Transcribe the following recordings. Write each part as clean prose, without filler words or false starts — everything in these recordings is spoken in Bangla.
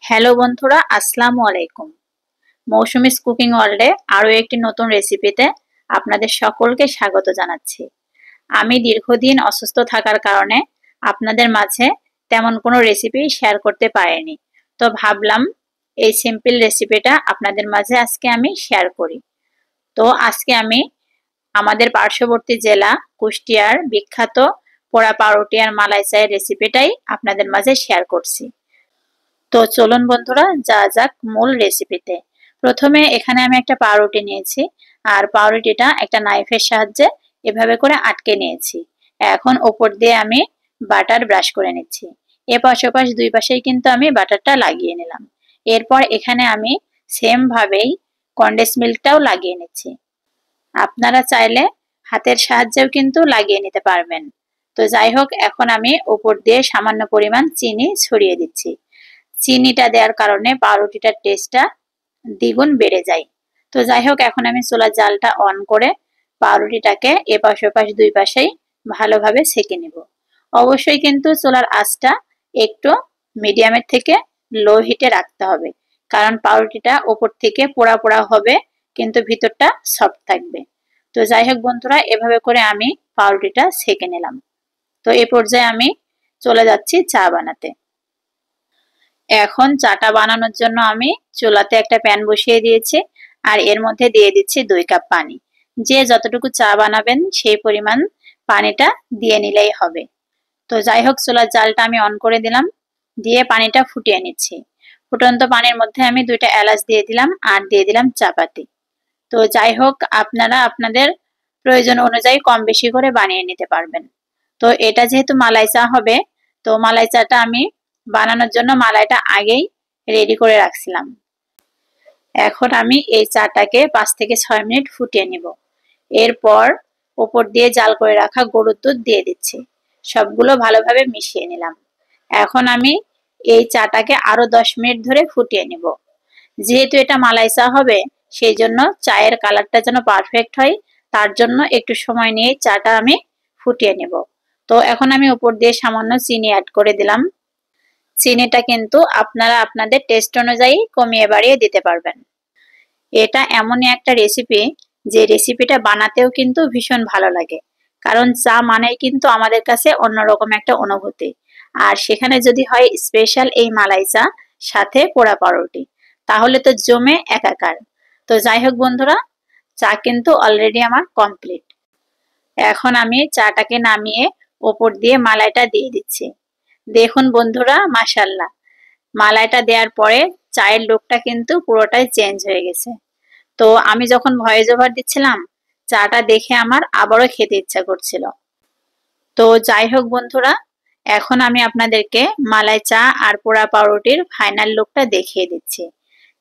হ্যালো বন্ধুরা, আসসালামু আলাইকুম। মৌসুমীস কুকিং ওয়ার্ল্ডে আরও একটি নতুন রেসিপিতে আপনাদের সকলকে স্বাগত জানাচ্ছি। আমি দীর্ঘদিন অসুস্থ থাকার কারণে আপনাদের মাঝে তেমন কোনো রেসিপি শেয়ার করতে পারিনি, তো ভাবলাম এই সিম্পল রেসিপিটা আপনাদের মাঝে আজকে আমি শেয়ার করি। তো আজকে আমি আমাদের পার্শ্ববর্তী জেলা কুষ্টিয়ার বিখ্যাত পোড়া পাউরুটি আর মালাই চায়ের রেসিপিটাই আপনাদের মাঝে শেয়ার করছি। তো চলুন বন্ধুরা যাওয়া যাক মূল রেসিপিতে। প্রথমে এখানে আমি একটা পাউরুটি নিয়েছি, আর পাউরুটিটা একটা নাইফের সাহায্যে এভাবে করে আটকে নিয়েছি। এখন ওপর দিয়ে আমি বাটার ব্রাশ করে নিচ্ছি। এপাশ ওপাশ দুই পাশেই কিন্তু আমি বাটারটা লাগিয়ে নিলাম। এরপর এখানে আমি সেম ভাবেই কনডেন্স মিল্কটাও লাগিয়ে নিচ্ছি। আপনারা চাইলে হাতের সাহায্যেও কিন্তু লাগিয়ে নিতে পারবেন। তো যাই হোক, এখন আমি ওপর দিয়ে সামান্য পরিমাণ চিনি ছড়িয়ে দিচ্ছি। চিনিটা দেওয়ার কারণে পাউরুটিটার টেস্টটা দ্বিগুণ বেড়ে যায়। তো যাই হোক, এখন আমি চুলার জালটা অন করে পাউরুটিটাকে এপাশ ওপাশ দুই পাশেই ভালোভাবে সেঁকে নিব। অবশ্যই কিন্তু চুলার আঁচটা একটু মিডিয়ামের থেকে লো হিটে রাখতে হবে, কারণ পাউরুটিটা ওপর থেকে পোড়া পোড়া হবে কিন্তু ভিতরটা সফট থাকবে। তো যাই হোক বন্ধুরা, এভাবে করে আমি পাউরুটিটা সেঁকে নিলাম। তো এ পর্যায়ে আমি চলে যাচ্ছি চা বানাতে। এখন চাটা বানানোর জন্য আমি চুলাতে একটা প্যান বসিয়ে দিয়েছি, আর এর মধ্যে দিয়ে দিচ্ছি 2 কাপ পানি। যে যতটুকু চা বানাবেন সেই পরিমাণ পানিটা দিয়ে নিলেই হবে। তো যাই হোক, চুলার জালটা আমি অন করে দিলাম, দিয়ে পানিটা ফুটিয়ে নিচ্ছি। ফুটন্ত পানির মধ্যে আমি 2টা এলাচ দিয়ে দিলাম, আর দিয়ে দিলাম চাপাতি। তো যাই হোক, আপনারা আপনাদের প্রয়োজন অনুযায়ী কম বেশি করে বানিয়ে নিতে পারবেন। তো এটা যেহেতু মালাই চা হবে, তো মালাই চাটা আমি বানানোর জন্য মালাইটা আগেই রেডি করে রাখছিলাম। এখন আমি এই চাটাকে 5 থেকে 6 মিনিট ফুটিয়ে নিব। এরপর উপর দিয়ে জাল করে রাখা গরুর দুধ দিয়ে দিচ্ছি। সবগুলো ভালোভাবে মিশিয়ে নিলাম। এখন আমি এই চাটাকে আরো 10 মিনিট ধরে ফুটিয়ে নিব। যেহেতু এটা মালাই চা হবে, সেই জন্য চায়ের কালারটা যেন পারফেক্ট হয়, তার জন্য একটু সময় নিয়ে চাটা আমি ফুটিয়ে নেব। তো এখন আমি উপর দিয়ে সামান্য চিনি অ্যাড করে দিলাম। চিনিটা কিন্তু আপনারা আপনাদের টেস্ট অনুযায়ী কমিয়ে বাড়িয়ে দিতে পারবেন। এটা এমনই একটা রেসিপি যে রেসিপিটা বানাতেও কিন্তু ভীষণ ভালো লাগে, কারণ চা মানেই কিন্তু আমাদের কাছে অন্যরকম একটা অনুভূতি। আর সেখানে যদি হয় স্পেশাল এই মালাই চা সাথে পোড়া পাউরুটি, তাহলে তো জমে একাকার। তো যাই হোক বন্ধুরা, চা কিন্তু অলরেডি আমার কমপ্লিট। এখন আমি চাটাকে নামিয়ে ওপর দিয়ে মালাইটা দিয়ে দিচ্ছি। দেখুন বন্ধুরা, মাশাআল্লাহ, মালাইটা দেওয়ার পরে চায়ের লুকটা কিন্তু পুরোটাই চেঞ্জ হয়ে গেছে। তো আমি যখন ভয়েস ওভার দিচ্ছিলাম, চাটা দেখে আমার আবারও খেতে ইচ্ছা করছিল। তো যাই হোক বন্ধুরা, এখন আমি আপনাদেরকে মালাই চা আর পোড়া পাউরুটির ফাইনাল লুকটা দেখিয়ে দিচ্ছি।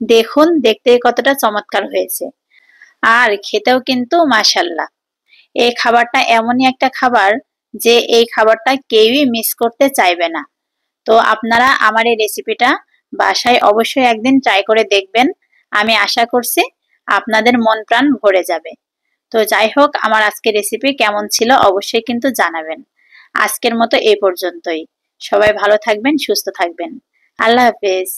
দেখুন দেখতে কতটা চমৎকার হয়েছে, আর খেতেও কিন্তু মাশাআল্লাহ। এই খাবারটা এমনই একটা খাবার যে এই খাবারটা কেউই মিস করতে চাইবে না। তো আপনারা আমার এই রেসিপিটা বাসায় অবশ্যই একদিন ট্রাই করে দেখবেন। আমি আশা করছি আপনাদের মন প্রাণ ভরে যাবে। তো যাই হোক, আমার আজকের রেসিপি কেমন ছিল অবশ্যই কিন্তু জানাবেন। আজকের মতো এই পর্যন্তই। সবাই ভালো থাকবেন, সুস্থ থাকবেন। আল্লাহ হাফেজ।